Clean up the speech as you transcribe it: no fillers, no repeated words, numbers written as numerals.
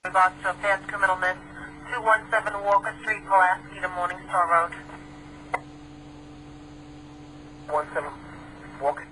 regards to a past criminal miss, 217 Walker Street, Pulaski to Morningstar Road. 17 Walker.